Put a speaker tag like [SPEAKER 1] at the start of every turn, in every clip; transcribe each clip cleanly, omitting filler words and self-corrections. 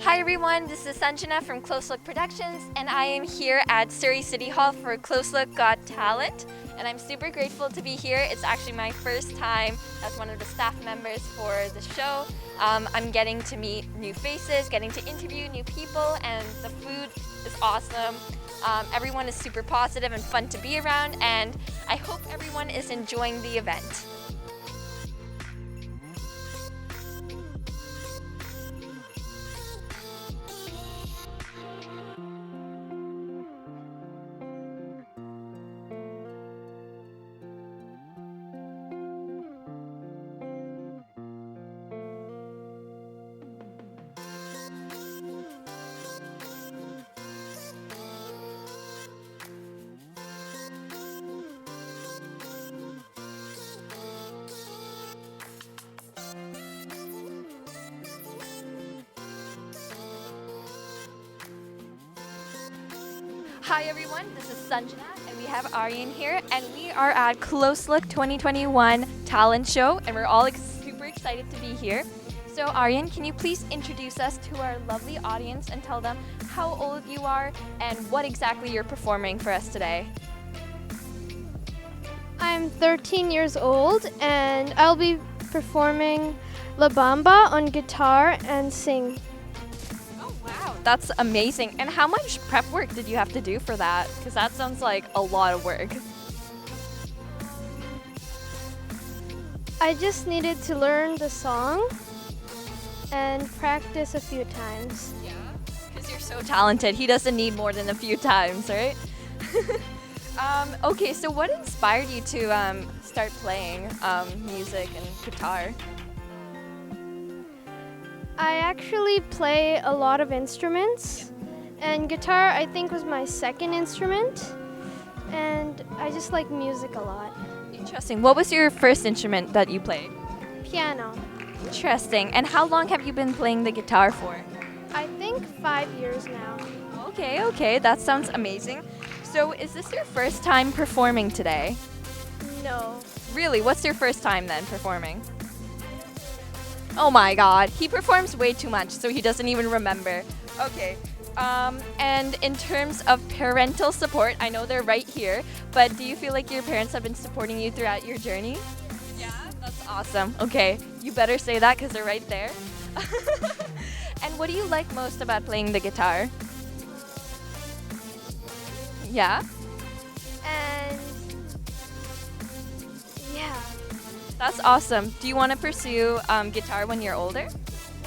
[SPEAKER 1] Hi everyone, this is Sanjana from Close Look Productions, and I am here at Surrey City Hall for Close Look Got Talent, and I'm super grateful to be here. It's actually my first time as one of the staff members for the show. I'm getting to meet new faces, getting to interview new people, and the food is awesome. Everyone is super positive and fun to be around, and I hope everyone is enjoying the event. Hi everyone, this is Sanjana and we have Aryan here and we are at Close Look 2021 Talent Show and we're all super excited to be here. So Aryan, can you please introduce us to our lovely audience and tell them how old you are and what exactly you're performing for us today?
[SPEAKER 2] I'm 13 years old and I'll be performing La Bamba on guitar and sing.
[SPEAKER 1] Oh wow, that's amazing. And how much prep work did you have to do for that? Because that sounds like a lot of work.
[SPEAKER 2] I just needed to learn the song and practice a few times.
[SPEAKER 1] Yeah, because you're so talented. He doesn't need more than a few times, right? Okay, so what inspired you to start playing music and guitar?
[SPEAKER 2] I actually play a lot of instruments, and guitar I think was my second instrument, and I just like music a lot.
[SPEAKER 1] Interesting. What was your first instrument that you played?
[SPEAKER 2] Piano.
[SPEAKER 1] Interesting. And how long have you been playing the guitar for?
[SPEAKER 2] I think 5 years now.
[SPEAKER 1] Okay, that sounds amazing. So, is this your first time performing today?
[SPEAKER 2] No.
[SPEAKER 1] Really? What's your first time then performing? Oh my god, he performs way too much, so he doesn't even remember. Okay. And in terms of parental support, I know they're right here, but do you feel like your parents have been supporting you throughout your journey? Yeah, that's awesome. Okay, you better say that because they're right there. And what do you like most about playing the guitar? Yeah?
[SPEAKER 2] And yeah.
[SPEAKER 1] That's awesome. Do you want to pursue guitar when you're older?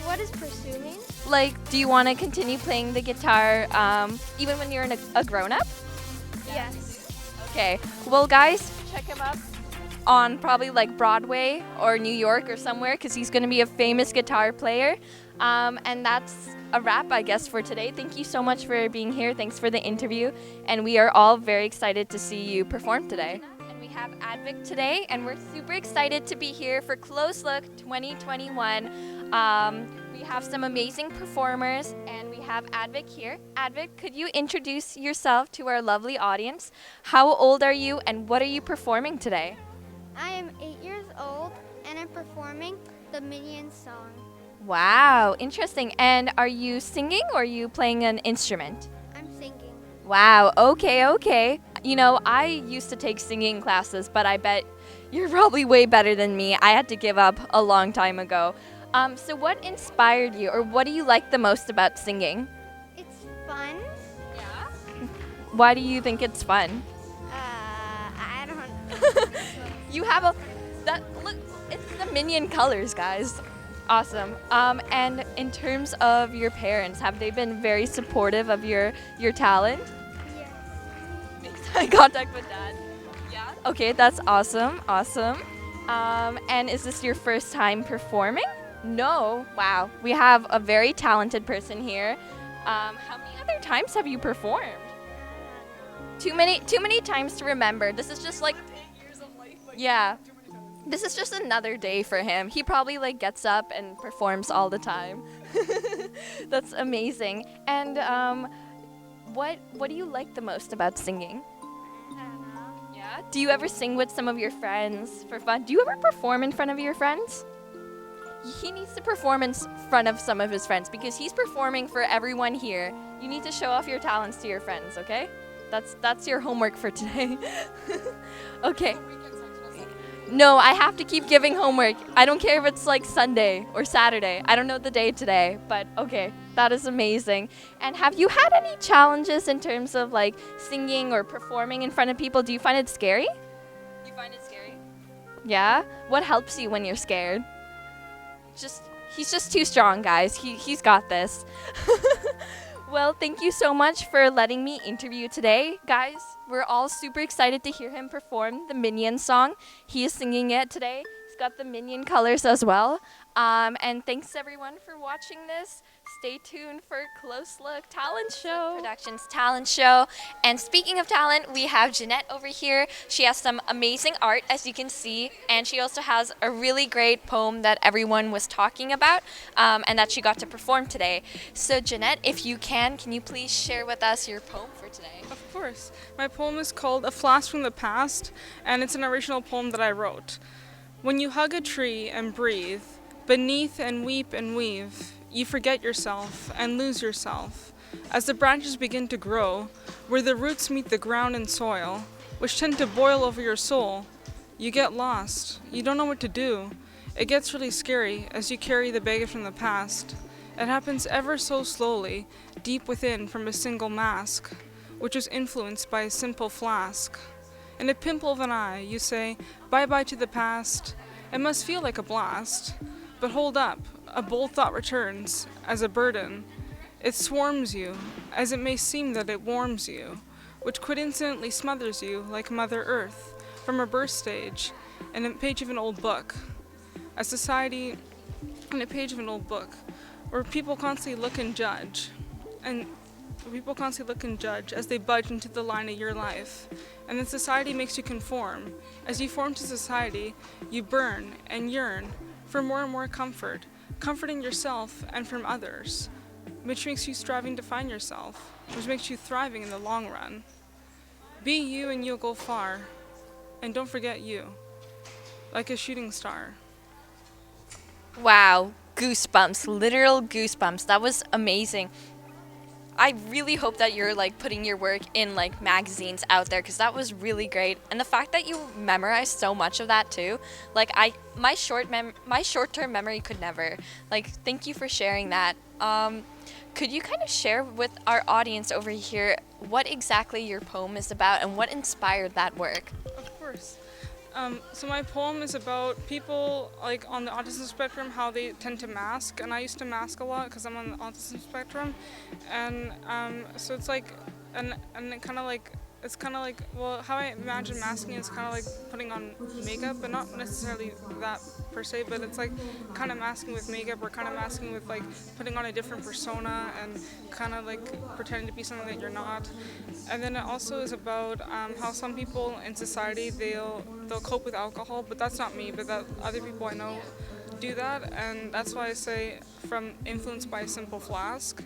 [SPEAKER 2] What does pursue mean?
[SPEAKER 1] Like, do you want to continue playing the guitar even when you're a grown-up?
[SPEAKER 2] Yes.
[SPEAKER 1] Okay. Well, guys, check him up on probably like Broadway or New York or somewhere because he's going to be a famous guitar player. And that's a wrap, I guess, for today. Thank you so much for being here. Thanks for the interview. And we are all very excited to see you perform today. And we have Advic today, and we're super excited to be here for Close Look 2021. We have some amazing performers, and we have Advic here. Advic, could you introduce yourself to our lovely audience? How old are you, and what are you performing today?
[SPEAKER 3] I am 8 years old and I'm performing the Minions song.
[SPEAKER 1] Wow, interesting. And are you singing or are you playing an instrument?
[SPEAKER 3] I'm singing.
[SPEAKER 1] Wow, okay. You know, I used to take singing classes, but I bet you're probably way better than me. I had to give up a long time ago. So what inspired you, or what do you like the most about singing?
[SPEAKER 3] It's fun.
[SPEAKER 1] Yeah. Why do you think it's fun?
[SPEAKER 3] I don't know.
[SPEAKER 1] You have look, it's the Minion colors, guys. Awesome. And in terms of your parents, have they been very supportive of your talent?
[SPEAKER 3] Yes.
[SPEAKER 1] Makes eye contact with dad. Yeah. Okay, that's awesome. And is this your first time performing? No. Wow. We have a very talented person here. How many other times have you performed? Too many times to remember. This is just like, yeah. This is just another day for him. He probably like gets up and performs all the time. That's amazing. And what do you like the most about singing? Yeah. Do you ever sing with some of your friends for fun? Do you ever perform in front of your friends? he needs to perform in front of some of his friends because he's performing for everyone here. You need to show off your talents to your friends, okay? That's your homework for today. Okay. No, I have to keep giving homework. I don't care if it's like Sunday or Saturday. I don't know the day today, but okay, that is amazing. And have you had any challenges in terms of like singing or performing in front of people? Do you find it scary? You find it scary? Yeah? What helps you when you're scared? He's just too strong, guys. He's got this. Well, thank you so much for letting me interview today, guys. We're all super excited to hear him perform the Minion song. He is singing it today. He's got the Minion colors as well. And thanks everyone for watching this. Stay tuned for Close Look Talent Show. Productions Talent Show. And speaking of talent, we have Jeanette over here. She has some amazing art, as you can see, and she also has a really great poem that everyone was talking about, and that she got to perform today. So Jeanette, if you can you please share with us your poem for today?
[SPEAKER 4] Of course. My poem is called A Flash from the Past, and it's an original poem that I wrote. When you hug a tree and breathe, beneath and weep and weave, you forget yourself and lose yourself. As the branches begin to grow, where the roots meet the ground and soil, which tend to boil over your soul, you get lost. You don't know what to do. It gets really scary as you carry the baggage from the past. It happens ever so slowly, deep within from a single mask, which was influenced by a simple flask. In a pimple of an eye, you say, bye-bye to the past. It must feel like a blast. But hold up, a bold thought returns, as a burden. It swarms you, as it may seem that it warms you, which coincidentally smothers you like Mother Earth, from a birth stage, in a page of an old book. A society, in a page of an old book, where people constantly look and judge, as they budge into the line of your life. And then society makes you conform. As you form to society, you burn and yearn for more and more comfort, comforting yourself and from others, which makes you striving to find yourself, which makes you thriving in the long run. Be you and you'll go far, and don't forget you, like a shooting star.
[SPEAKER 1] Wow, goosebumps, literal goosebumps. That was amazing. I really hope that you're like putting your work in like magazines out there because that was really great. And the fact that you memorized so much of that too, like my short-term memory could never. Like, thank you for sharing that. Could you kind of share with our audience over here what exactly your poem is about and what inspired that work?
[SPEAKER 4] Of course. So my poem is about people like on the autism spectrum, how they tend to mask, and I used to mask a lot because I'm on the autism spectrum, and so it's like, and it kind of like, it's kind of like, well, how I imagine masking is kind of like putting on makeup, but not necessarily that per se, but it's like kind of masking with makeup or kind of masking with like putting on a different persona and kind of like pretending to be something that you're not. And then it also is about how some people in society, they'll cope with alcohol, but that's not me, but that other people I know do that, and that's why I say from influenced by a simple flask,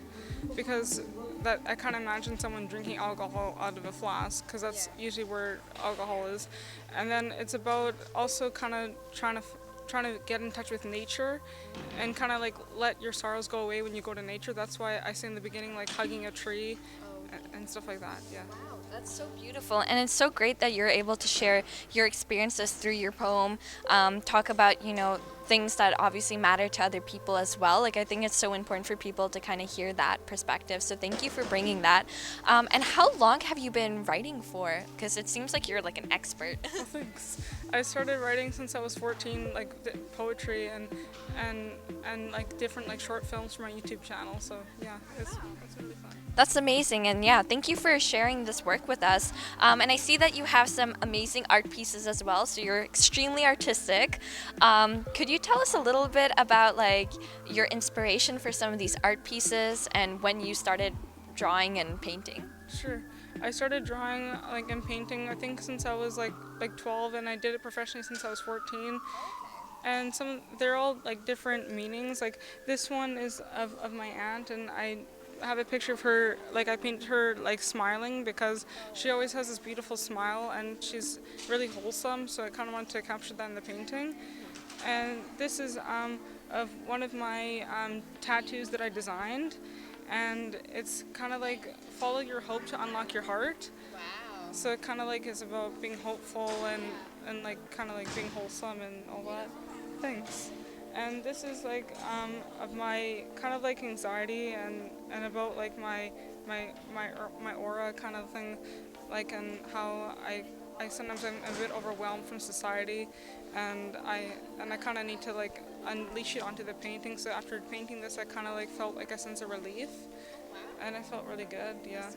[SPEAKER 4] because that I kind of imagine someone drinking alcohol out of a flask, because that's usually where alcohol is. And then it's about also kind of trying to get in touch with nature and kind of like let your sorrows go away when you go to nature. That's why I say in the beginning, like hugging a tree and stuff like that. Yeah.
[SPEAKER 1] Wow, that's so beautiful, and it's so great that you're able to share your experiences through your poem, talk about, things that obviously matter to other people as well. Like, I think it's so important for people to kind of hear that perspective, so thank you for bringing that. And how long have you been writing for? Because it seems like you're like an expert.
[SPEAKER 4] Well, thanks. I started writing since I was 14, like poetry and like different like short films for my YouTube channel. So yeah, it's really fun.
[SPEAKER 1] That's amazing, and yeah, thank you for sharing this work with us. And I see that you have some amazing art pieces as well, so you're extremely artistic. Could you tell us a little bit about like your inspiration for some of these art pieces and when you started drawing and painting?
[SPEAKER 4] Sure. I started drawing like and painting I think since I was like 12, and I did it professionally since I was 14. And they're all like different meanings. Like this one is of my aunt, and I have a picture of her, like I painted her like smiling because she always has this beautiful smile and she's really wholesome, so I kind of wanted to capture that in the painting. And this is of one of my tattoos that I designed, and it's kind of like follow your hope to unlock your heart.
[SPEAKER 1] Wow.
[SPEAKER 4] So it kind of like is about being hopeful and like kind of like being wholesome and all that. Thanks. And this is like of my kind of like anxiety and about like my aura kind of thing, like, and how I sometimes I'm a bit overwhelmed from society, and I kind of need to like unleash it onto the painting. So after painting this, I kind of like felt like a sense of relief, and I felt really good. Yeah.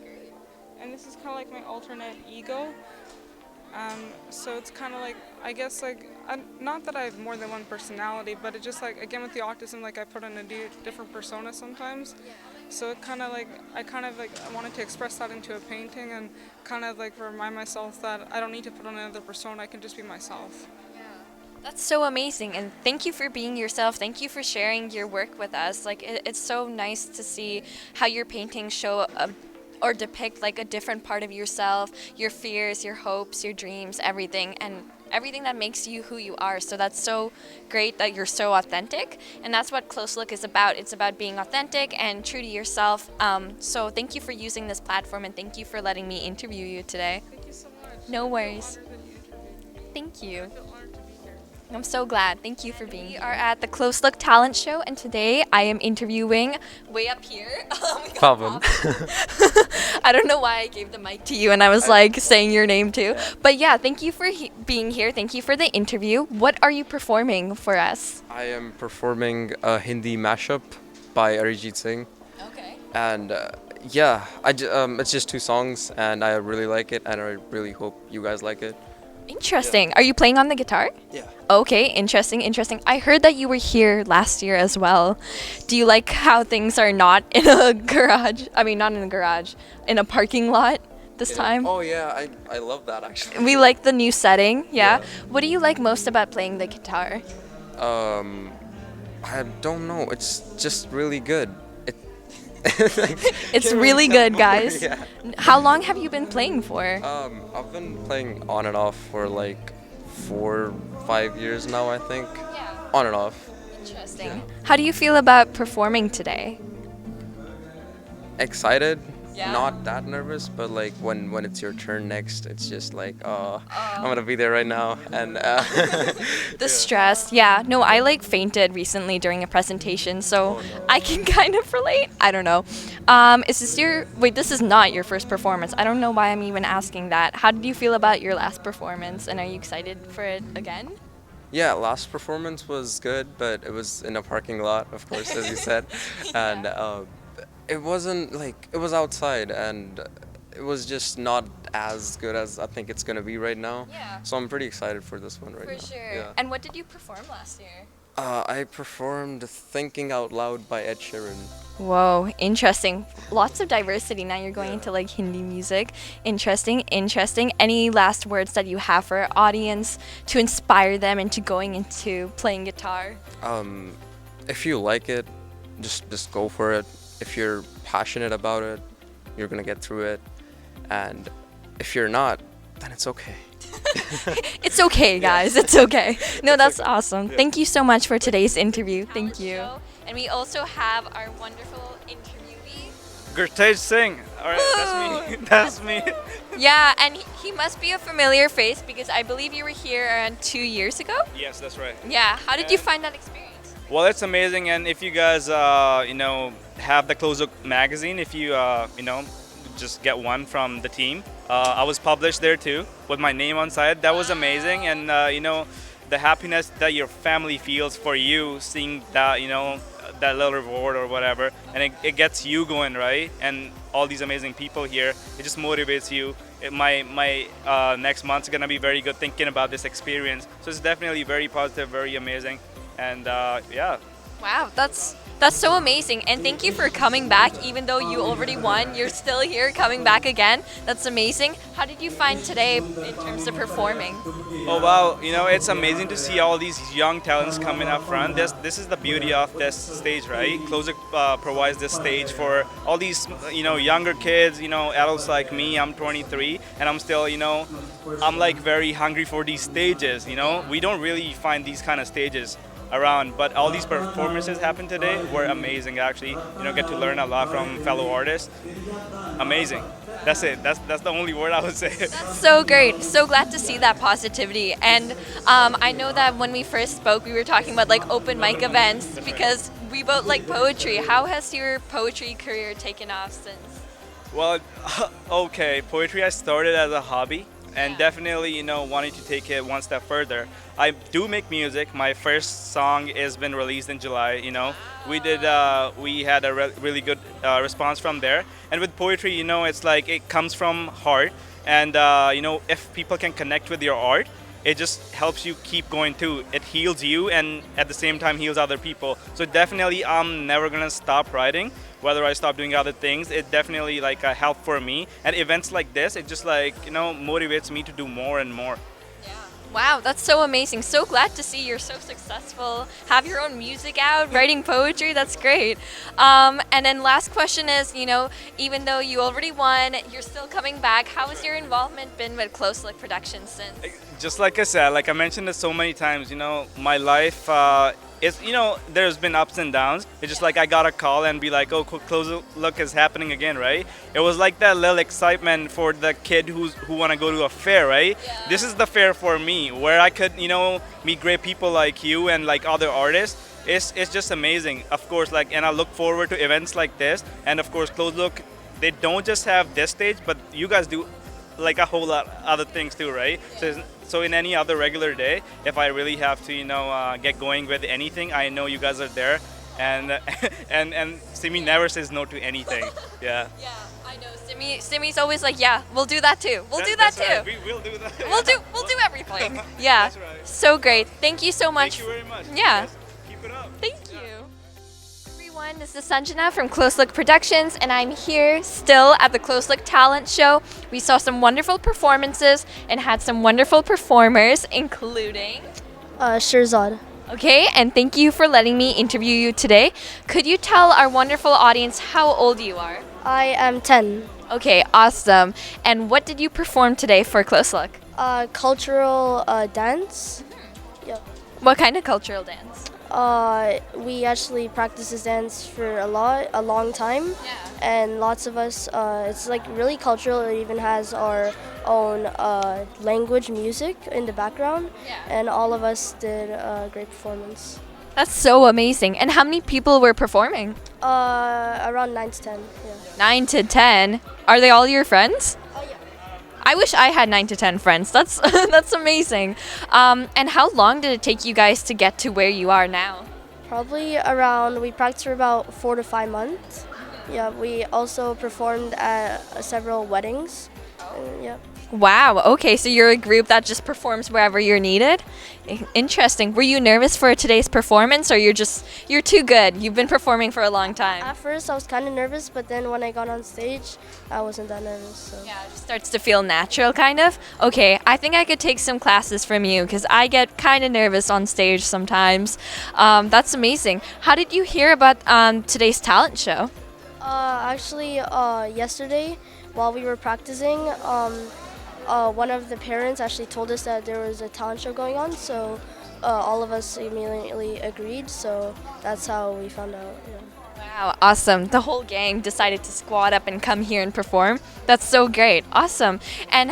[SPEAKER 4] And this is kind of like my alternate ego. So it's kind of like, I guess like, not that I have more than one personality, but it just like, again with the autism, like I put on a different persona sometimes. So it kind of like, I wanted to express that into a painting and kind of like remind myself that I don't need to put on another persona, I can just be myself.
[SPEAKER 1] That's so amazing, and thank you for being yourself. Thank you for sharing your work with us. Like it's so nice to see how your paintings show or depict like a different part of yourself, your fears, your hopes, your dreams, everything, and everything that makes you who you are. So that's so great that you're so authentic, and that's what Close Look is about. It's about being authentic and true to yourself. So thank you for using this platform, and thank you for letting me interview you today.
[SPEAKER 4] Thank you so much.
[SPEAKER 1] No
[SPEAKER 4] I feel
[SPEAKER 1] worries.
[SPEAKER 4] honored that you interviewed me.
[SPEAKER 1] Thank you.
[SPEAKER 4] I feel honored to be here.
[SPEAKER 1] I'm so glad. Thank you for being here. We are at the Close Look Talent Show, and today I am interviewing way up here. We got
[SPEAKER 5] Pavan.
[SPEAKER 1] I don't know why I gave the mic to you and I was like saying your name too. But yeah, thank you for being here. Thank you for the interview. What are you performing for us?
[SPEAKER 5] I am performing a Hindi mashup by Arijit Singh,
[SPEAKER 1] Okay.
[SPEAKER 5] and it's just 2 songs, and I really like it, and I really hope you guys like it.
[SPEAKER 1] Interesting. Are you playing on the guitar?
[SPEAKER 5] Yeah.
[SPEAKER 1] Okay, interesting. I heard that you were here last year as well. Do you like how things are not in a garage? I mean, not in a garage, in a parking lot this time?
[SPEAKER 5] Oh yeah, I love that actually.
[SPEAKER 1] We like the new setting, yeah.
[SPEAKER 5] Yeah.
[SPEAKER 1] What do you like most about playing the guitar?
[SPEAKER 5] I don't know. It's just really good.
[SPEAKER 1] It's
[SPEAKER 5] Can't
[SPEAKER 1] really
[SPEAKER 5] tell
[SPEAKER 1] good,
[SPEAKER 5] more,
[SPEAKER 1] guys.
[SPEAKER 5] yeah.
[SPEAKER 1] How long have you been playing for?
[SPEAKER 5] I've been playing on and off for like 4, 5 years now, I think.
[SPEAKER 1] Yeah.
[SPEAKER 5] On and off.
[SPEAKER 1] Interesting. How do you feel about performing today?
[SPEAKER 5] Excited.
[SPEAKER 1] Yeah.
[SPEAKER 5] Not that nervous, but like when it's your turn next, it's just like, I'm gonna be there right now, and
[SPEAKER 1] The stress, yeah. No, I like fainted recently during a presentation, so I can kind of relate. I don't know. Is this this is not your first performance. I don't know why I'm even asking that. How did you feel about your last performance, and are you excited for it again?
[SPEAKER 5] Yeah, last performance was good, but it was in a parking lot, of course, as you said, and it wasn't like, it was outside, and it was just not as good as I think it's gonna be right now.
[SPEAKER 1] Yeah.
[SPEAKER 5] So I'm pretty excited for this one right now.
[SPEAKER 1] For sure.
[SPEAKER 5] Yeah.
[SPEAKER 1] And what did you perform last year?
[SPEAKER 5] I performed "Thinking Out Loud" by Ed Sheeran.
[SPEAKER 1] Whoa, interesting. Lots of diversity. Now you're going into like Hindi music. Interesting. Any last words that you have for our audience to inspire them into going into playing guitar?
[SPEAKER 5] If you like it, just go for it. If you're passionate about it, you're gonna get through it. And if you're not, then it's okay.
[SPEAKER 1] It's okay, guys. It's okay. No, that's awesome. Thank you so much for today's interview. Thank you. And we also have our wonderful interviewee.
[SPEAKER 6] Gurtej Singh. All right, that's me. That's me.
[SPEAKER 1] Yeah, and he must be a familiar face because I believe you were here around 2 years ago.
[SPEAKER 6] Yes, that's right.
[SPEAKER 1] Yeah. How did you find that experience?
[SPEAKER 6] Well, it's amazing, and if you guys, have the Close Look magazine, if you, just get one from the team. I was published there too, with my name on side. That was amazing, and the happiness that your family feels for you, seeing that, that little reward or whatever, and it gets you going, right? And all these amazing people here, it just motivates you. My next month's gonna be very good thinking about this experience. So it's definitely very positive, very amazing. And yeah.
[SPEAKER 1] Wow, that's so amazing. And thank you for coming back. Even though you already won, you're still here coming back again. That's amazing. How did you find today in terms of performing?
[SPEAKER 6] Oh wow, it's amazing to see all these young talents coming up front. This is the beauty of this stage, right? Closer provides this stage for all these younger kids, adults like me. I'm 23 and I'm still, I'm like very hungry for these stages, We don't really find these kind of stages around. But all these performances happened today were amazing. Actually, get to learn a lot from fellow artists. Amazing. That's it. That's the only word I would say.
[SPEAKER 1] That's so great. So glad to see that positivity. And I know that when we first spoke, we were talking about like open mic events because we both like poetry. How has your poetry career taken off since?
[SPEAKER 6] Well, okay, poetry I started as a hobby and
[SPEAKER 1] Yeah.
[SPEAKER 6] definitely, wanting to take it one step further. I do make music. My first song has been released in July. We had a really good response from there. And with poetry, it's like it comes from heart. And, if people can connect with your art, it just helps you keep going too. It heals you and at the same time heals other people. So definitely I'm never gonna stop writing. Whether I stop doing other things, it definitely like a help for me. And events like this, it just like, motivates me to do more and more.
[SPEAKER 1] Wow, that's so amazing. So glad to see you're so successful. Have your own music out, writing poetry. That's great. And then last question is, even though you already won, you're still coming back. How has your involvement been with Close Look Productions since?
[SPEAKER 6] Just like I said, like I mentioned it so many times, my life is, there's been ups and downs. It's just like I got a call and be like, oh, Close Look is happening again, right? It was like that little excitement for the kid who want to go to a fair, right?
[SPEAKER 1] Yeah.
[SPEAKER 6] This is the fair for me where I could, meet great people like you and like other artists. It's just amazing, of course, like, and I look forward to events like this. And of course, Close Look, they don't just have this stage, but you guys do like a whole lot other things too, right? So in any other regular day, if I really have to, get going with anything, I know you guys are there, and and Simi never says no to anything. Yeah.
[SPEAKER 1] Yeah, I know. Simi's always like, yeah, we'll do that too. We'll do that
[SPEAKER 6] That's
[SPEAKER 1] too.
[SPEAKER 6] right. We will do that.
[SPEAKER 1] We'll do everything. Yeah.
[SPEAKER 6] That's right.
[SPEAKER 1] So great. Thank you so much.
[SPEAKER 6] Thank you very much.
[SPEAKER 1] Yeah.
[SPEAKER 6] Yes, keep it up.
[SPEAKER 1] Thank you. Everyone, this is Sanjana from Close Look Productions, and I'm here still at the Close Look Talent Show. We saw some wonderful performances and had some wonderful performers, including.
[SPEAKER 2] Shirzad.
[SPEAKER 1] Okay, and thank you for letting me interview you today. Could you tell our wonderful audience how old you are?
[SPEAKER 2] I am 10.
[SPEAKER 1] Okay, awesome. And what did you perform today for Close Look?
[SPEAKER 2] Cultural dance. Yep.
[SPEAKER 1] What kind of cultural dance?
[SPEAKER 2] We actually practice this dance for a long time,
[SPEAKER 1] Yeah.
[SPEAKER 2] and lots of us. It's like really cultural. It even has our own language, music in the background,
[SPEAKER 1] Yeah.
[SPEAKER 2] and all of us did a great performance.
[SPEAKER 1] That's so amazing. And how many people were performing?
[SPEAKER 2] Around 9 to 10. Yeah.
[SPEAKER 1] 9 to 10. Are they all your friends?
[SPEAKER 2] Oh yeah.
[SPEAKER 1] I wish I had 9 to 10 friends. That's that's amazing. And how long did it take you guys to get to where you are now?
[SPEAKER 2] Probably around. We practiced for about 4 to 5 months. Yeah. We also performed at several weddings. Yeah.
[SPEAKER 1] Wow. Okay, so you're a group that just performs wherever you're needed. Interesting. Were you nervous for today's performance, or you're too good? You've been performing for a long time.
[SPEAKER 2] At first, I was kind of nervous, but then when I got on stage, I wasn't that nervous. So.
[SPEAKER 1] Yeah, it just starts to feel natural, kind of. Okay, I think I could take some classes from you because I get kind of nervous on stage sometimes. That's amazing. How did you hear about today's talent show?
[SPEAKER 2] Actually, yesterday, while we were practicing, one of the parents actually told us that there was a talent show going on, so all of us immediately agreed. So that's how we found out. Yeah.
[SPEAKER 1] Wow, awesome. The whole gang decided to squad up and come here and perform. That's so great. Awesome. And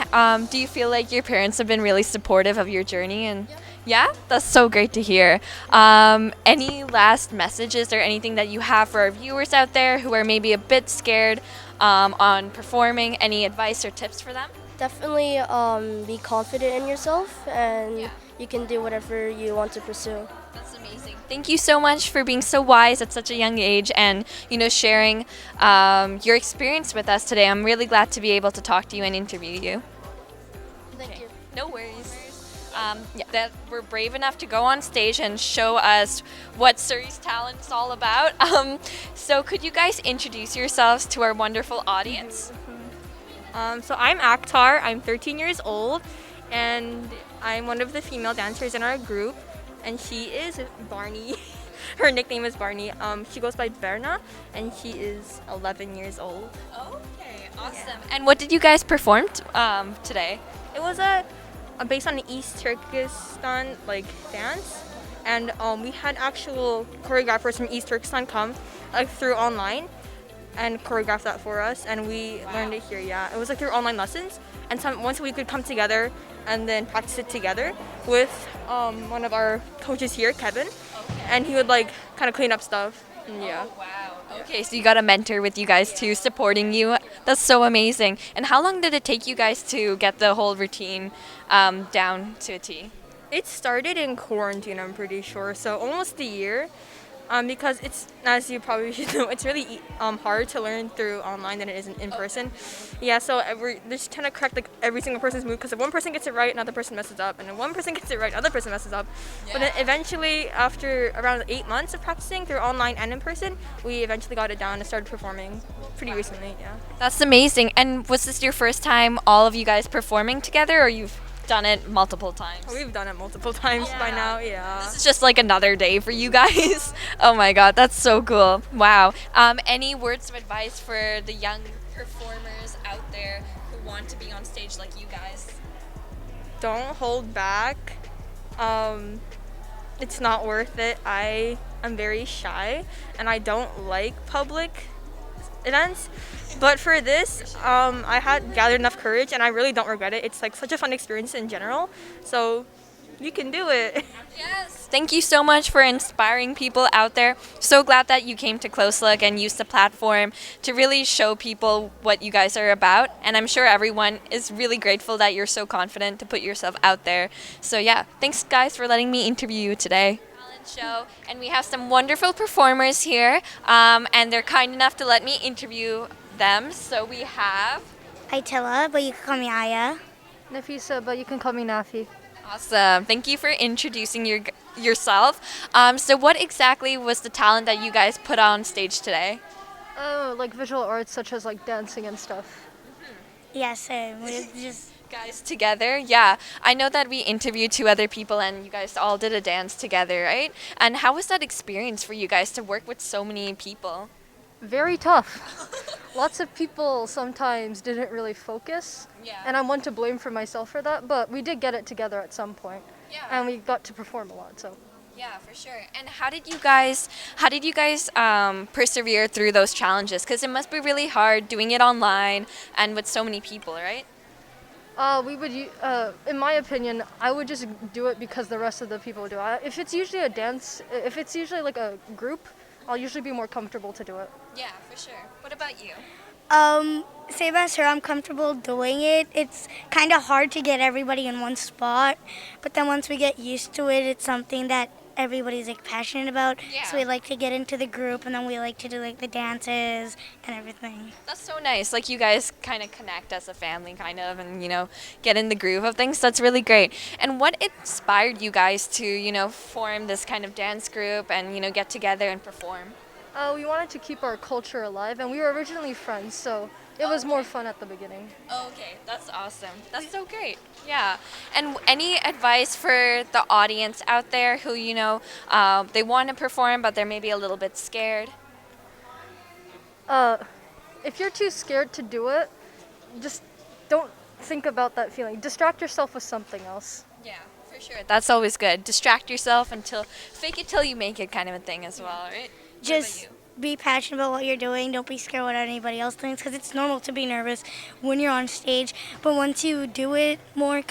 [SPEAKER 1] do you feel like your parents have been really supportive of your journey? And yeah, that's so great to hear. Any last messages or anything that you have for our viewers out there who are maybe a bit scared on performing? Any advice or tips for them?
[SPEAKER 2] Definitely be confident in yourself, and
[SPEAKER 1] Yeah.
[SPEAKER 2] you can do whatever you want to pursue.
[SPEAKER 1] That's amazing. Thank you so much for being so wise at such a young age and, sharing your experience with us today. I'm really glad to be able to talk to you and interview you.
[SPEAKER 2] Thank you.
[SPEAKER 1] No worries. That we're brave enough to go on stage and show us what Surrey's talent is all about. So could you guys introduce yourselves to our wonderful audience?
[SPEAKER 7] So I'm Akhtar, I'm 13 years old, and I'm one of the female dancers in our group, and she is Barney. Her nickname is Barney. She goes by Berna, and she is 11 years old.
[SPEAKER 1] Okay, awesome. And what did you guys perform today?
[SPEAKER 7] It was a based on the East Turkestan dance, and we had actual choreographers from East Turkestan come like through online and choreograph that for us, and we learned it here. Yeah, it was like through online lessons, and once we could come together and then practice it together with one of our coaches here, Kevin, and he would like kind of clean up stuff. And yeah.
[SPEAKER 1] Wow. Okay, so you got a mentor with you guys too, supporting you. That's so amazing. And how long did it take you guys to get the whole routine down to a T?
[SPEAKER 7] It started in quarantine, I'm pretty sure, so almost a year. Because it's, as you probably should know, it's really hard to learn through online than it is in person. Yeah, so we're just trying to correct like every single person's move, because if one person gets it right, another person messes up, and if one person gets it right, another person messes up. But then eventually, after around 8 months of practicing through online and in person, we eventually got it down and started performing pretty recently. Yeah.
[SPEAKER 1] That's amazing. And was this your first time all of you guys performing together, or you've done it multiple times?
[SPEAKER 7] We've done it multiple times by now. Yeah.
[SPEAKER 1] This is just like another day for you guys. Oh my god, that's so cool. Wow. Any words of advice for the young performers out there who want to be on stage like you guys?
[SPEAKER 7] Don't hold back. It's not worth it. I am very shy and I don't like public events. But for this, I had gathered enough courage and I really don't regret it. It's like such a fun experience in general. So you can do it.
[SPEAKER 1] Yes. Thank you so much for inspiring people out there. So glad that you came to Close Look and used the platform to really show people what you guys are about. And I'm sure everyone is really grateful that you're so confident to put yourself out there. So yeah, thanks guys for letting me interview you today. Show, and we have some wonderful performers here, and they're kind enough to let me interview them. So we have
[SPEAKER 3] Itila, but you can call me Aya.
[SPEAKER 8] Nafisa, but you can call me Nafi.
[SPEAKER 1] Awesome. Thank you for introducing yourself. So what exactly was the talent that you guys put on stage today?
[SPEAKER 8] Oh, like visual arts such as like dancing and stuff.
[SPEAKER 3] Yeah, same. We just
[SPEAKER 1] Guys together, yeah. I know that we interviewed 2 other people and you guys all did a dance together, right? And how was that experience for you guys to work with so many people?
[SPEAKER 8] Very tough. Lots of people sometimes didn't really focus, and I'm one to blame for myself for that, but we did get it together at some point. And we got to perform a lot, so.
[SPEAKER 1] Yeah, for sure. And how did you guys persevere through those challenges? Because it must be really hard doing it online and with so many people, right?
[SPEAKER 8] We would, in my opinion, I would just do it because the rest of the people do it. If it's usually a dance, if it's usually like a group, I'll usually be more comfortable to do it.
[SPEAKER 1] Yeah, for sure. What about you?
[SPEAKER 3] same as her, I'm comfortable doing it. It's kind of hard to get everybody in one spot, but then once we get used to it, it's something that everybody's like passionate about.
[SPEAKER 1] Yeah.
[SPEAKER 3] So we like to get into the group, and then we like to do like the dances and everything.
[SPEAKER 1] That's so nice. Like you guys kind of connect as a family, kind of, and get in the groove of things. That's really great. And what inspired you guys to form this kind of dance group and get together and perform?
[SPEAKER 8] We wanted to keep our culture alive, and we were originally friends, so it was more fun at the beginning.
[SPEAKER 1] Okay, that's awesome. That's so great. Yeah. And any advice for the audience out there who, they want to perform, but they're maybe a little bit scared?
[SPEAKER 8] If you're too scared to do it, just don't think about that feeling. Distract yourself with something else.
[SPEAKER 1] Yeah, for sure. That's always good. Distract yourself fake it till you make it kind of a thing as well, right?
[SPEAKER 3] Just be passionate about what you're doing. Don't be scared what anybody else thinks, because it's normal to be nervous when you're on stage. But once you do it more,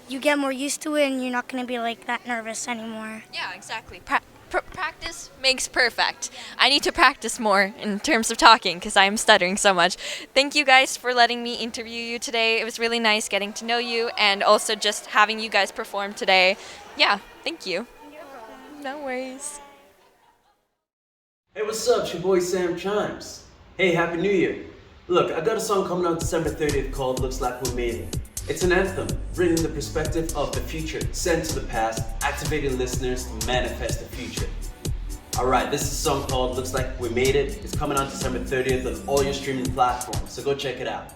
[SPEAKER 3] you get more used to it, and you're not going to be like that nervous anymore.
[SPEAKER 1] Yeah, exactly. Practice makes perfect. I need to practice more in terms of talking because I'm stuttering so much. Thank you guys for letting me interview you today. It was really nice getting to know you and also just having you guys perform today. Yeah, thank you. No worries.
[SPEAKER 9] Hey, what's up? It's your boy Sam Chimes. Hey, Happy New Year. Look, I got a song coming out December 30th called Looks Like We Made It. It's an anthem, written in the perspective of the future, sent to the past, activating listeners to manifest the future. Alright, this is a song called Looks Like We Made It. It's coming out December 30th on all your streaming platforms, so go check it out.